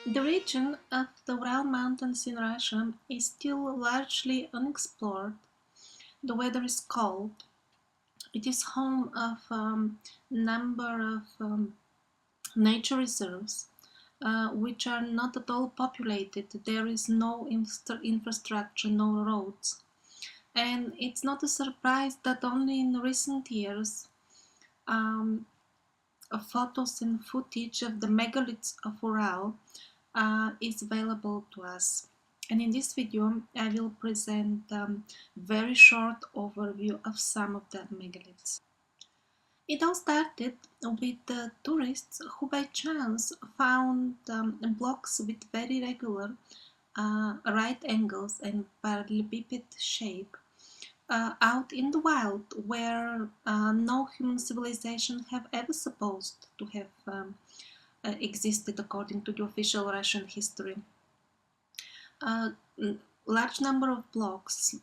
The region of the Ural Mountains in Russia is still largely unexplored. The weather is cold. It is home of a number of nature reserves, which are not at all populated. There is no infrastructure, no roads. And it's not a surprise that only in recent years photos and footage of the megaliths of Ural is available to us. And in this video I will present a very short overview of some of the megaliths. It all started with tourists who by chance found blocks with very regular right angles and parallelepiped shape out in the wild, where no human civilization have ever supposed to have existed according to the official Russian history. Large number of blocks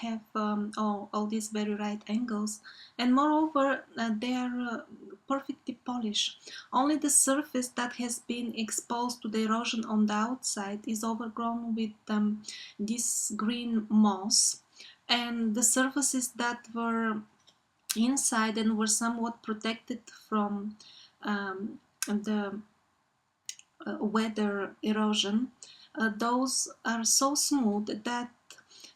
have all these very right angles, and moreover they are perfectly polished. Only the surface that has been exposed to the erosion on the outside is overgrown with this green moss, and the surfaces that were inside and were somewhat protected from the weather erosion, those are so smooth that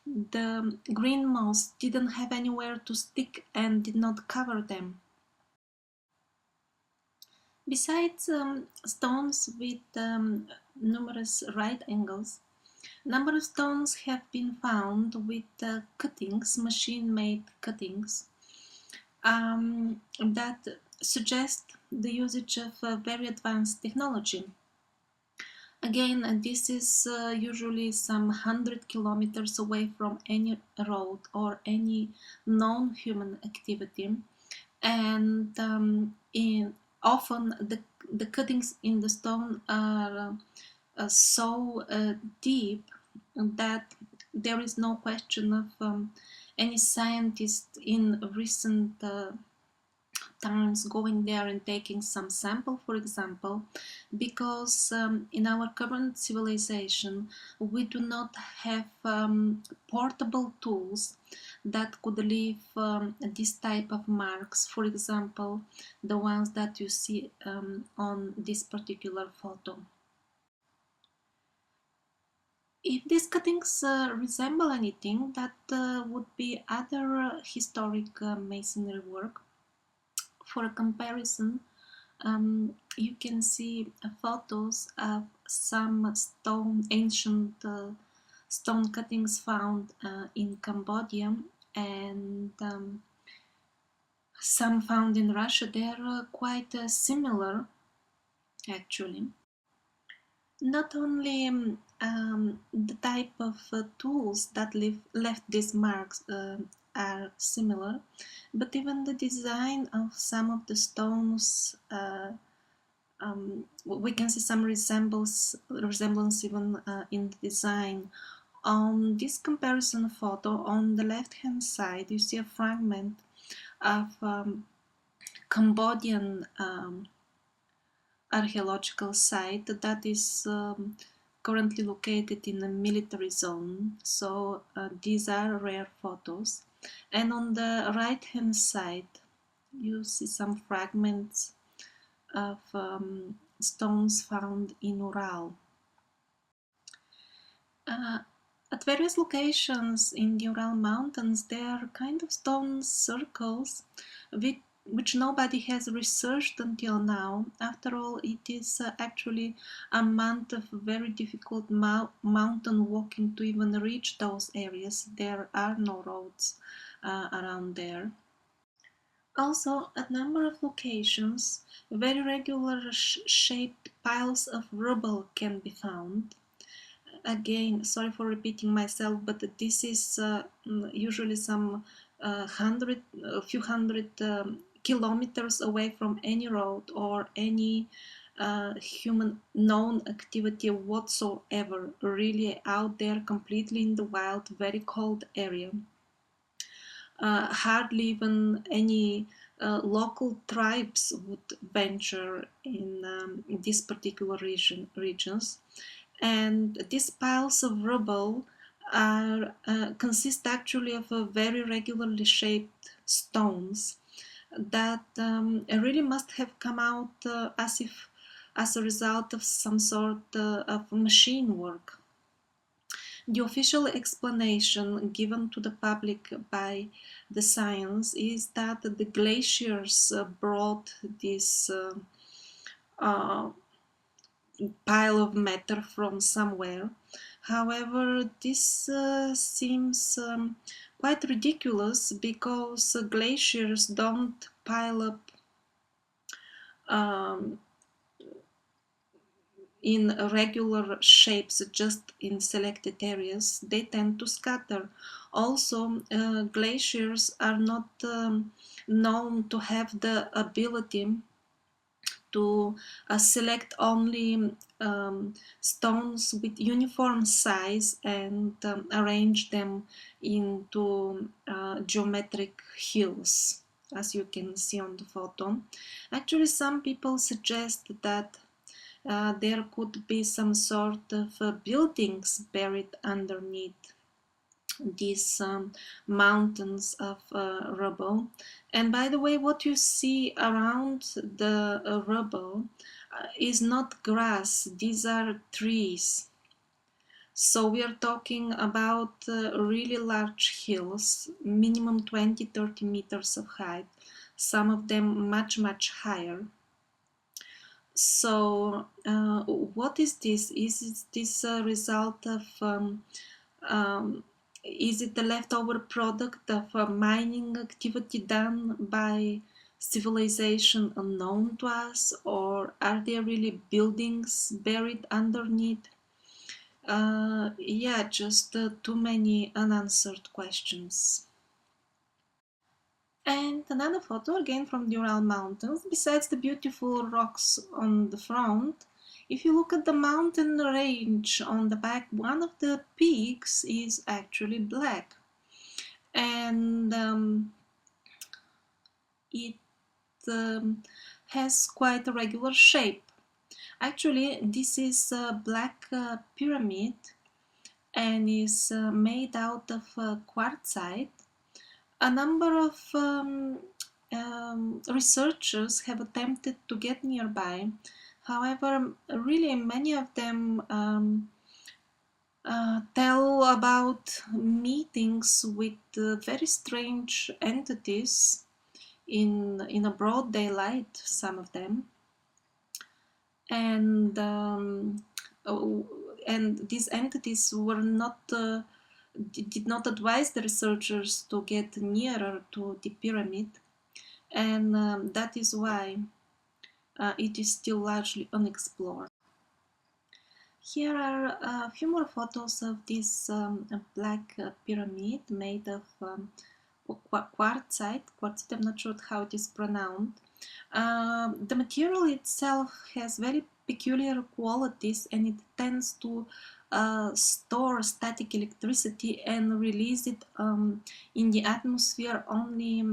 the green moss didn't have anywhere to stick and did not cover them. Besides stones with numerous right angles, number of stones have been found with cuttings, machine-made cuttings, that suggest the usage of very advanced technology. Again, this is usually some 100 kilometers away from any road or any known human activity, and often the cuttings in the stone are so deep that there is no question of any scientist in recent times going there and taking some sample, for example, because in our current civilization we do not have portable tools that could leave this type of marks, for example the ones that you see on this particular photo. If these cuttings resemble anything, that would be other historic masonry work. For a comparison, you can see photos of some ancient stone cuttings found in Cambodia and some found in Russia. They are quite similar, actually. Not only the type of tools that left these marks are similar, but even the design of some of the stones, we can see some resemblance even in the design. On this comparison photo, on the left hand side you see a fragment of Cambodian archaeological site that is currently located in a military zone, so these are rare photos. And on the right hand side you see some fragments of stones found in Ural. At various locations in the Ural Mountains there are kind of stone circles which nobody has researched until now. After all, it is actually a month of very difficult mountain walking to even reach those areas. There are no roads around there. Also, at a number of locations, very regular shaped piles of rubble can be found. Again, sorry for repeating myself, but this is usually some few hundred kilometers away from any road or any human known activity whatsoever, really out there completely in the wild, very cold area. hardly even any local tribes would venture in these particular regions. And these piles of rubble consist actually of very regularly shaped stones that really must have come out as a result of some sort of machine work. The official explanation given to the public by the science is that the glaciers brought this pile of matter from somewhere. However, this seems quite ridiculous because glaciers don't pile up in regular shapes just in selected areas. They tend to scatter. Also, glaciers are not known to have the ability to select only stones with uniform size and arrange them into geometric hills, as you can see on the photo. Actually, some people suggest that there could be some sort of buildings buried underneath these mountains of rubble. And by the way, what you see around the rubble is not grass, these are trees. So we are talking about really large hills, minimum 20-30 meters of height, some of them much higher. So what is this? Is this a result of is it the leftover product of a mining activity done by civilization unknown to us, or are there really buildings buried underneath? Yeah, just too many unanswered questions. And another photo, again from the Ural Mountains. Besides the beautiful rocks on the front, if you look at the mountain range on the back, one of the peaks is actually black. And it has quite a regular shape. Actually, this is a black pyramid and is made out of quartzite. A number of researchers have attempted to get nearby. However, really many of them tell about meetings with very strange entities in a broad daylight, some of them. And these entities were not did not advise the researchers to get nearer to the pyramid, and that is why it is still largely unexplored. Here are a few more photos of this black pyramid made of quartzite. Quartzite, I'm not sure how it is pronounced. The material itself has very peculiar qualities, and it tends to store static electricity and release it in the atmosphere only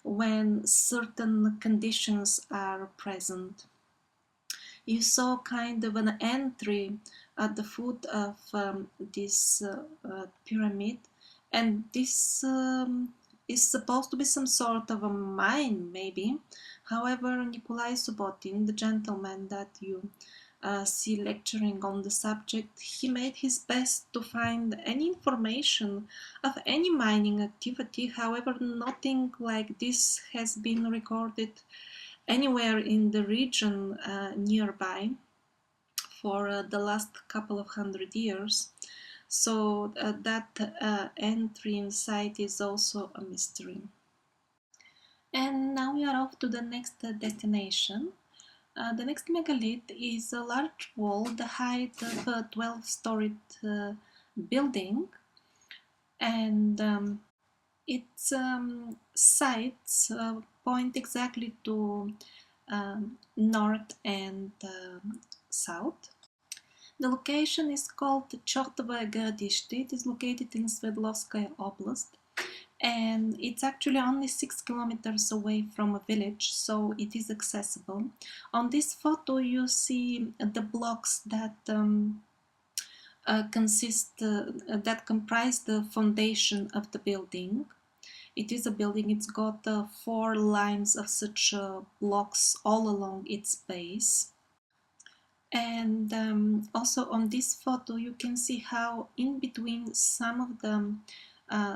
when certain conditions are present. You saw kind of an entry at the foot of this pyramid, and this is supposed to be some sort of a mine, maybe. However, Nikolai Subotin, the gentleman that you see lecturing on the subject, he made his best to find any information of any mining activity. However, nothing like this has been recorded anywhere in the region nearby for the last couple of 100 years. So that entry inside is also a mystery. And now we are off to the next destination. The next megalith is a large wall, the height of a 12-storied building, and its sides point exactly to north and south. The location is called Чёртово городище. It is located in Свердловская область, and it's actually only 6 kilometers away from a village, so it is accessible. On this photo you see the blocks that that comprise the foundation of the building. It is a building, it's got 4 lines of such blocks all along its base. And also on this photo you can see how in between some of the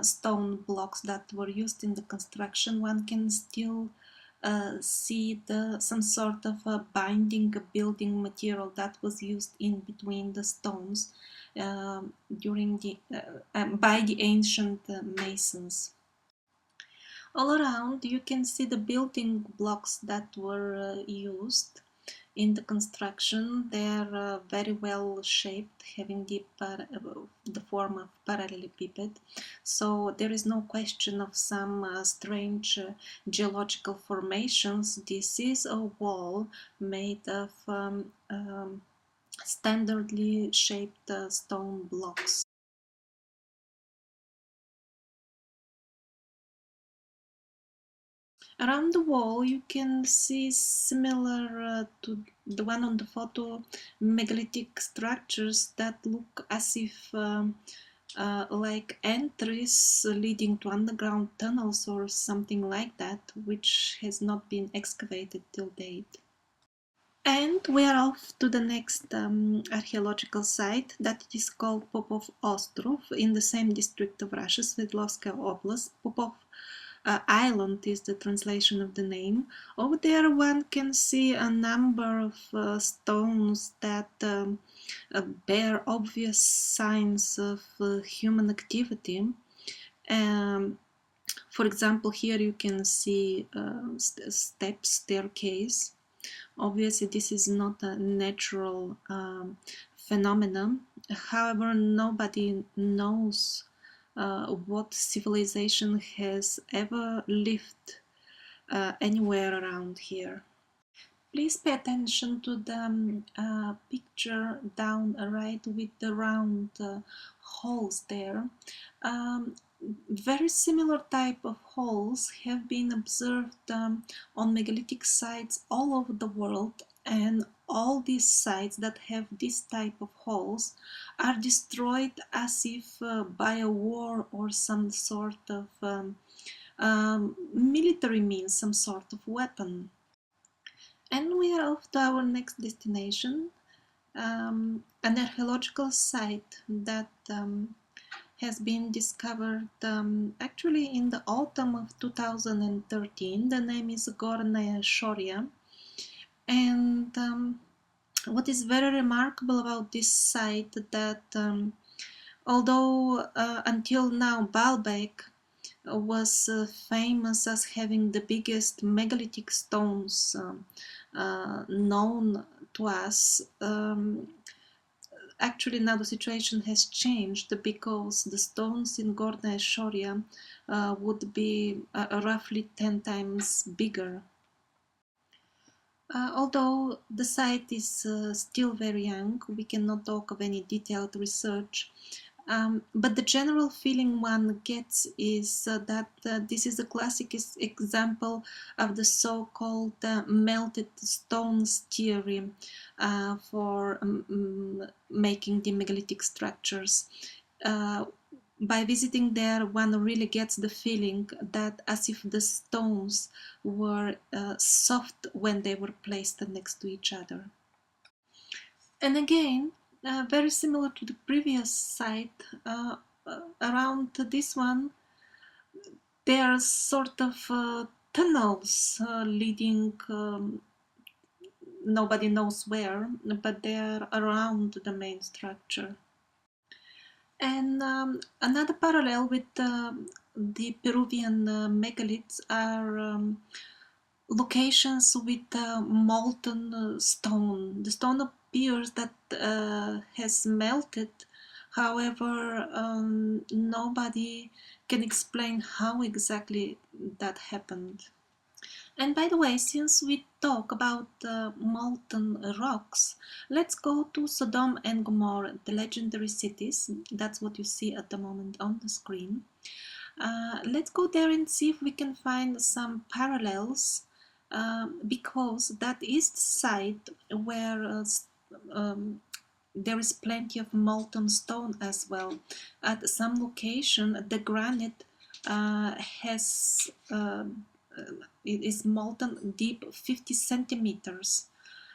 stone blocks that were used in the construction, one can still see some sort of a binding building material that was used in between the stones during by the ancient masons. All around you can see the building blocks that were used in the construction. They are very well shaped, having the form of parallelepiped, so there is no question of some strange geological formations. This is a wall made of standardly shaped stone blocks. Around the wall you can see, similar to the one on the photo, megalithic structures that look as if like entries leading to underground tunnels or something like that, which has not been excavated till date. And we are off to the next archaeological site, that is called Popov Ostrov, in the same district of Russia, Sverdzlovskaya Oblast. Popov Island is the translation of the name. Over there one can see a number of stones that bear obvious signs of human activity. For example, here you can see staircase. Obviously this is not a natural phenomenon. However, nobody knows what civilization has ever lived anywhere around here. Please pay attention to the picture down right with the round holes there. Very similar type of holes have been observed on megalithic sites all over the world, and all these sites that have this type of holes are destroyed as if by a war or some sort of military means, some sort of weapon. And we are off to our next destination, an archaeological site that has been discovered actually in the autumn of 2013. The name is Gora Piramida. And what is very remarkable about this site that although until now Baalbek was famous as having the biggest megalithic stones known to us, actually now the situation has changed, because the stones in Gora Piramida would be roughly 10 times bigger. Although the site is still very young, we cannot talk of any detailed research, but the general feeling one gets is that this is a classic example of the so-called melted stones theory for making the megalithic structures. By visiting there, one really gets the feeling that as if the stones were soft when they were placed next to each other. And again, very similar to the previous site, around this one there are sort of tunnels leading nobody knows where, but they are around the main structure. And another parallel with the Peruvian megaliths are locations with molten stone. The stone appears that has melted. However, nobody can explain how exactly that happened. And by the way, since we talk about molten rocks, let's go to Sodom and Gomorrah, the legendary cities. That's what you see at the moment on the screen. Let's go there and see if we can find some parallels, because that is the site where there is plenty of molten stone as well. At some location, the granite it is molten deep 50 centimeters.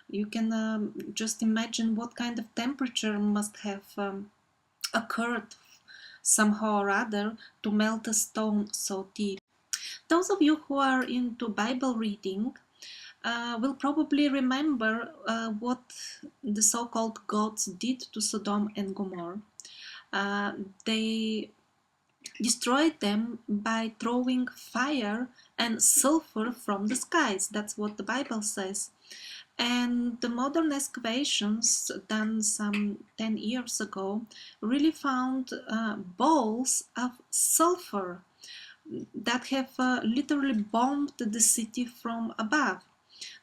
You can just imagine what kind of temperature must have occurred somehow or other to melt a stone so deep. Those of you who are into Bible reading will probably remember what the so-called gods did to Sodom and Gomorrah. They destroyed them by throwing fire and sulfur from the skies. That's what the Bible says. And the modern excavations done some 10 years ago really found balls of sulfur that have literally bombed the city from above.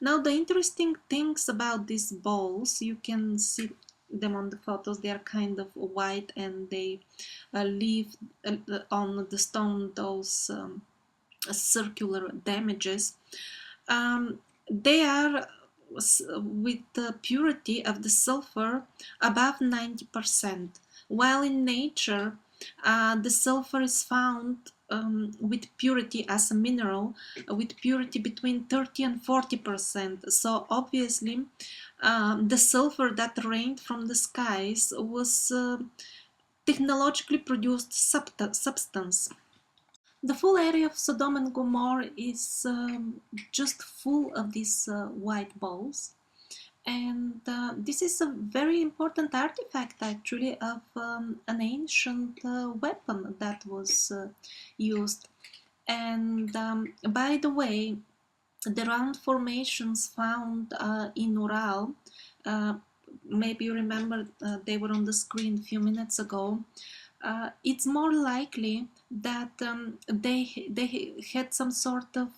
Now, the interesting things about these balls, you can see them on the photos, they are kind of white and they leave on the stone those circular damages. They are with the purity of the sulfur above 90%, while in nature the sulfur is found with purity as a mineral with purity between 30 and 40%. So obviously the sulfur that rained from the skies was technologically produced substance. The full area of Sodom and Gomorrah is just full of these white balls, and this is a very important artifact actually of an ancient weapon that was used. And by the way, the round formations found in Ural, maybe you remember they were on the screen a few minutes ago. It's more likely that they had some sort of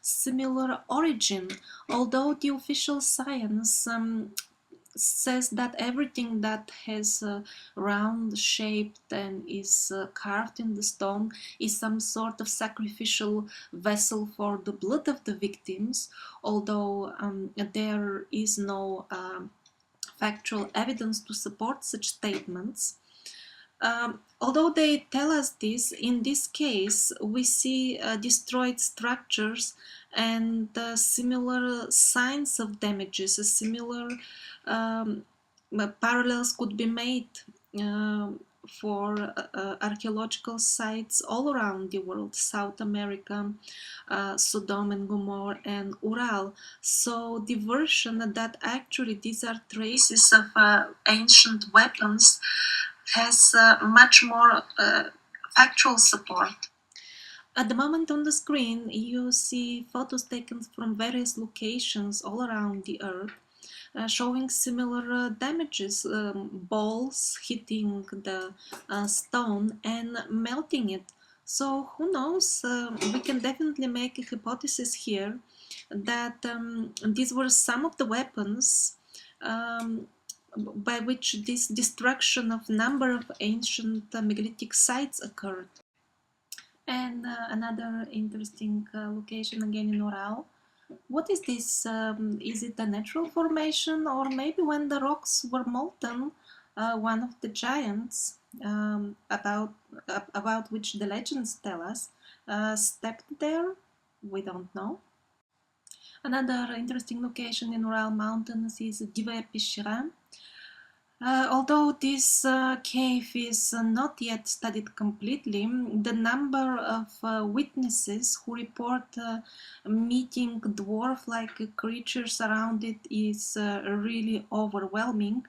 similar origin, although the official science says that everything that has a round shaped and is carved in the stone is some sort of sacrificial vessel for the blood of the victims, although there is no factual evidence to support such statements. Although they tell us this, in this case we see destroyed structures and similar signs of damages. Similar parallels could be made for archaeological sites all around the world: South America, Sodom and Gomorrah, and Ural. So the version that actually these are traces of ancient weapons has much more factual support. At the moment on the screen you see photos taken from various locations all around the earth, showing similar damages, balls hitting the stone and melting it. So who knows, we can definitely make a hypothesis here that these were some of the weapons by which this destruction of number of ancient megalithic sites occurred. And another interesting location again in Ural. What is this? Is it a natural formation, or maybe when the rocks were molten, one of the giants about which the legends tell us stepped there? We don't know. Another interesting location in Ural Mountains is Divья Пещера. Although this cave is not yet studied completely, the number of witnesses who report meeting dwarf-like creatures around it is really overwhelming.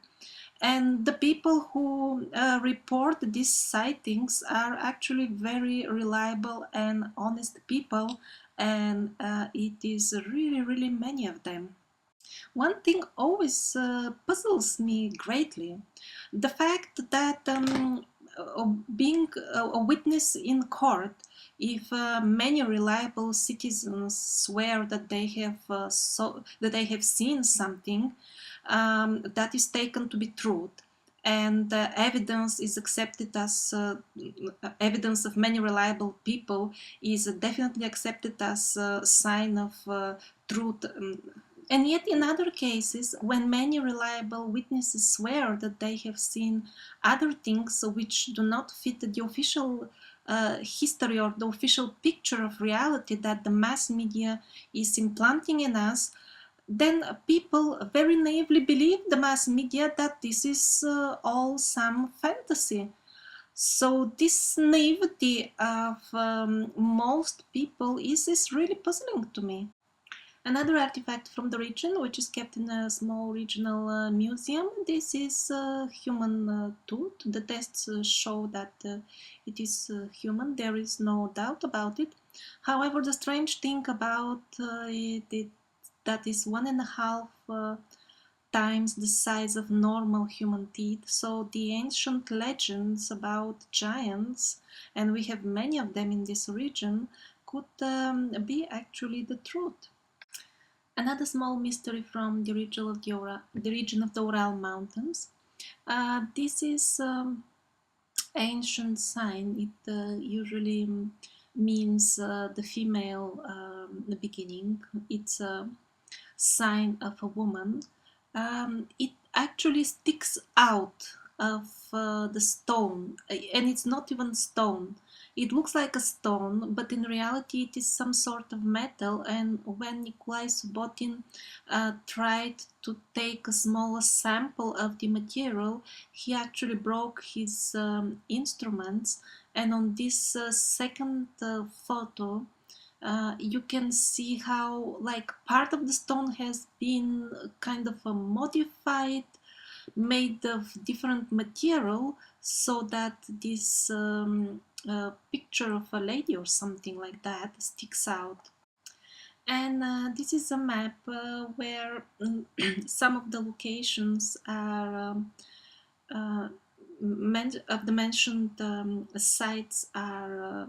And the people who report these sightings are actually very reliable and honest people, and it is really many of them. One thing always puzzles me greatly: the fact that being a witness in court, if many reliable citizens swear that they have seen something that is taken to be truth, and evidence is accepted as evidence of many reliable people is definitely accepted as a sign of truth. And yet in other cases, when many reliable witnesses swear that they have seen other things which do not fit the official history or the official picture of reality that the mass media is implanting in us, then people very naively believe the mass media that this is all some fantasy. So this naivety of most people is really puzzling to me. Another artifact from the region, which is kept in a small regional museum, this is a human tooth. The tests show that it is human, there is no doubt about it. However, the strange thing about it that is 1.5 times the size of normal human teeth. So the ancient legends about giants, and we have many of them in this region, could be actually the truth. Another small mystery from the region of the Ural Mountains. This is ancient sign. It usually means the female beginning. It's a sign of a woman. It actually sticks out of the stone, and it's not even stone. It looks like a stone, but in reality it is some sort of metal. And when Nikolai Subbotin tried to take a small sample of the material, he actually broke his instruments. And on this second photo, you can see how like part of the stone has been kind of modified, made of different material, so that this picture of a lady or something like that sticks out. And this is a map where some of the locations are of the mentioned sites are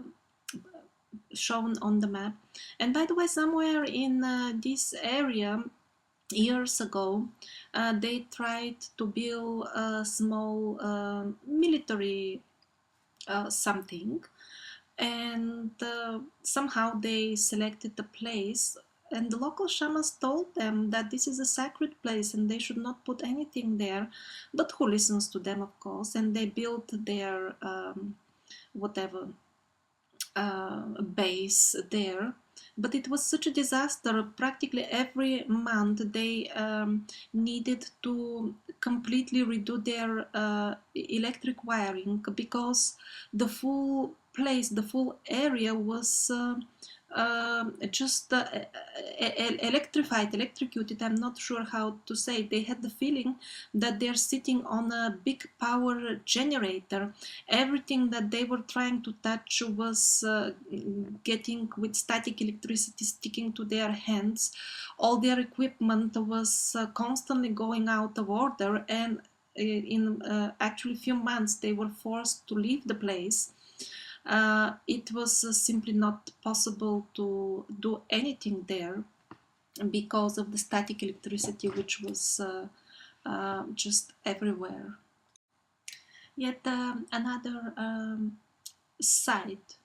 shown on the map. And by the way, somewhere in this area years ago, they tried to build a small military something, and somehow they selected the place, and the local shamans told them that this is a sacred place and they should not put anything there. But who listens to them, of course? And they built their whatever base there. But it was such a disaster. Practically every month they needed to completely redo their electric wiring, because the full place, the full area was just electrified, electrocuted. I'm not sure how to say. They had the feeling that they're sitting on a big power generator. Everything that they were trying to touch was getting with static electricity sticking to their hands. All their equipment was constantly going out of order, and in actually few months they were forced to leave the place. It was simply not possible to do anything there because of the static electricity, which was just everywhere. Yet another site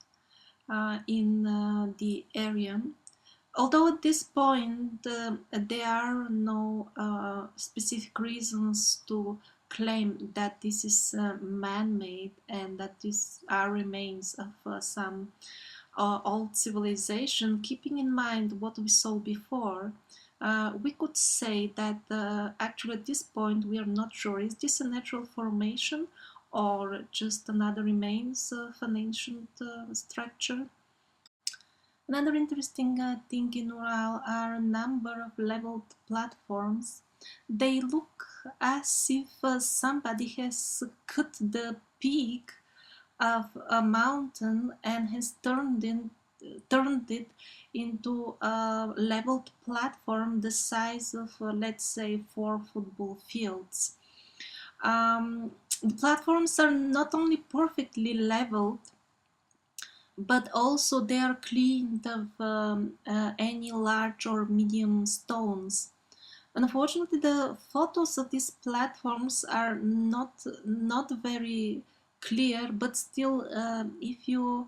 in the area, although at this point there are no specific reasons to claim that this is man-made and that these are remains of some old civilization, keeping in mind what we saw before, we could say that actually at this point we are not sure, is this a natural formation or just another remains of an ancient structure. Another interesting thing in Ural are a number of leveled platforms. They look as if somebody has cut the peak of a mountain and has turned it into a leveled platform the size of, let's say, 4 football fields. The platforms are not only perfectly leveled, but also they are cleaned of any large or medium stones. Unfortunately, the photos of these platforms are not very clear, but still, if you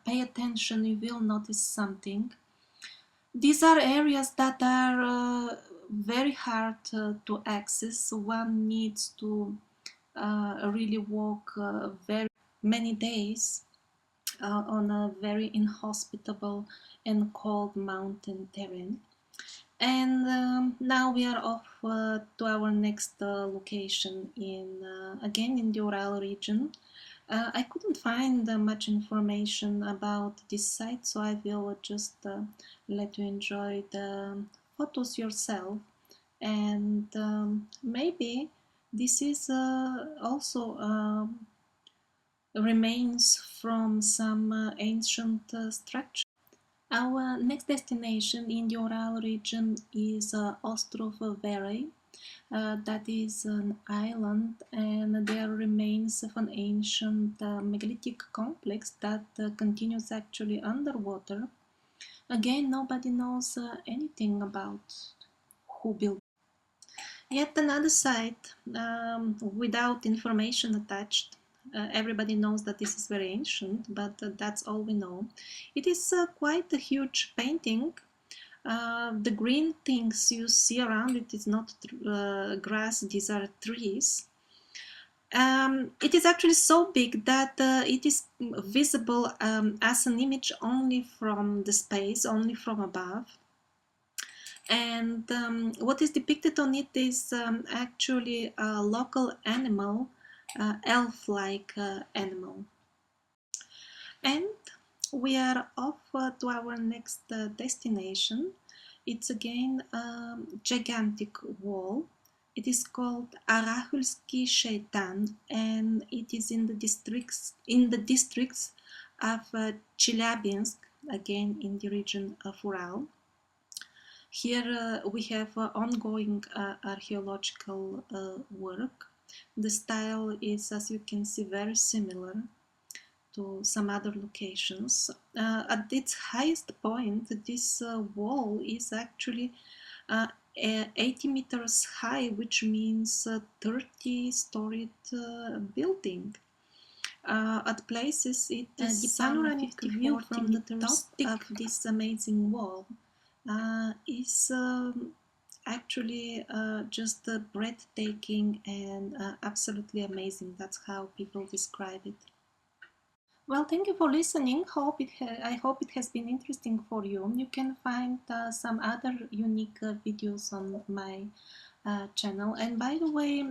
pay attention, you will notice something. These are areas that are very hard to access. One needs to really walk very many days on a very inhospitable and cold mountain terrain. And now we are off to our next location again in the Ural region. I couldn't find much information about this site, so I will just let you enjoy the photos yourself. And maybe this is also remains from some ancient structure. Our next destination in the Ural region is Ostrov Fore. That is an island, and there are remains of an ancient megalithic complex that continues actually underwater. Again, nobody knows anything about who built it. Yet another site without information attached. Everybody knows that this is very ancient, but that's all we know. It is quite a huge painting. The green things you see around it is not grass, these are trees. It is actually so big that it is visible as an image only from the space, only from above. And what is depicted on it is actually a local animal, elf-like animal. And we are off to our next destination. It's again a gigantic wall. It is called Arachulski Shaitan, and it is in the districts of Chelyabinsk, again in the region of Ural. Here we have ongoing archaeological work. The style is, as you can see, very similar to some other locations. At its highest point, this wall is actually 80 meters high, which means a 30-storied building. At places, it is the panoramic view from the top of this amazing wall is actually just breathtaking and absolutely amazing. That's how people describe it. Well, thank you for listening. I hope it has been interesting for you. You can find some other unique videos on my channel. And by the way,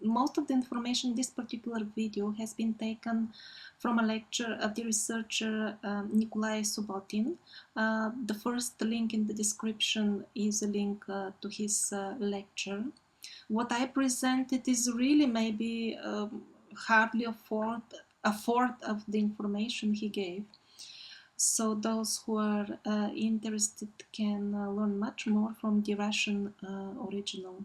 most of the information in this particular video has been taken from a lecture of the researcher Nikolai Subotin. The first link in the description is a link to his lecture. What I presented is really maybe hardly a fourth of the information he gave. So those who are interested can learn much more from the Russian original.